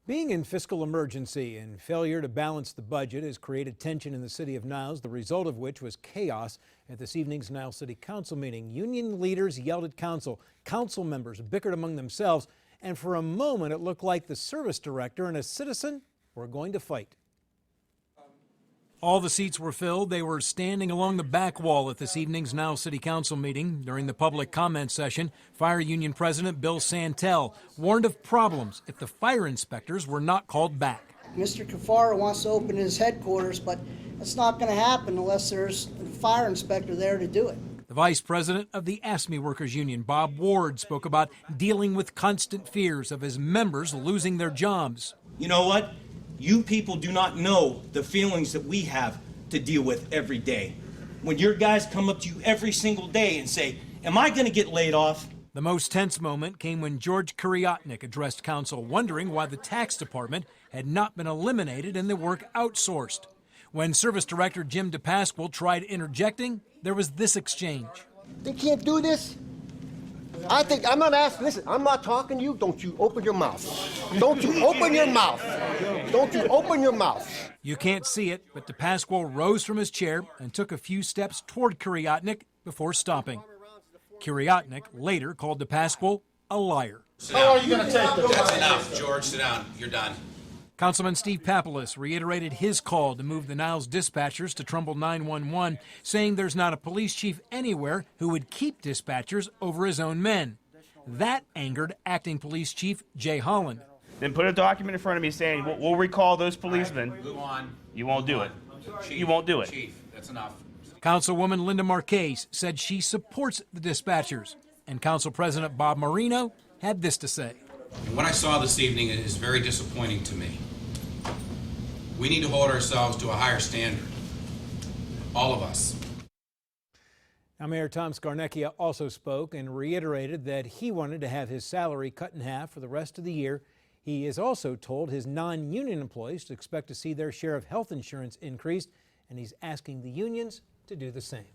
Being in fiscal emergency and failure to balance the budget has created tension in the city of Niles, the result of which was chaos at this evening's Niles City Council meeting. Union leaders yelled at council. Council members bickered among themselves. And for a moment, it looked like the service director and a citizen were going to fight. All the seats were filled. They were standing along the back wall at this evening's Niles City Council meeting. During the public comment session, Fire Union President Bill Santel warned of problems if the fire inspectors were not called back. Mr. Kafara wants to open his headquarters, but it's not going to happen unless there's a fire inspector there to do it. The vice president of the ASME Workers Union, Bob Ward, spoke about dealing with constant fears of his members losing their jobs. You know what? You people do not know the feelings that we have to deal with every day. When your guys come up to you every single day and say, am I going to get laid off? The most tense moment came when George Kuryatnik addressed council, wondering why the tax department had not been eliminated and the work outsourced. When Service Director Jim DePasquale tried interjecting, there was this exchange. They can't do this? I think, I'm not asking, listen, I'm not talking to you. Don't you open your mouth. Don't you open your mouth. Don't you open your mouth. You can't see it, but DePasquale rose from his chair and took a few steps toward Kuryatnik before stopping. Kuryatnik later called DePasquale a liar. How are you going to take this? That's enough, George. Sit down. You're done. Councilman Steve Papoulis reiterated his call to move the Niles dispatchers to Trumbull 911, saying there's not a police chief anywhere who would keep dispatchers over his own men. That angered acting police chief Jay Holland. Then put a document in front of me saying, we'll recall those policemen. Move on. You won't do it. Chief, you won't do it. Chief, that's enough. Councilwoman Linda Marquez said she supports the dispatchers, and Council President Bob Marino had this to say. And what I saw this evening is very disappointing to me. We need to hold ourselves to a higher standard. All of us. Now, Mayor Tom Scarnecchia also spoke and reiterated that he wanted to have his salary cut in half for the rest of the year. He has also told his non-union employees to expect to see their share of health insurance increased, and he's asking the unions to do the same.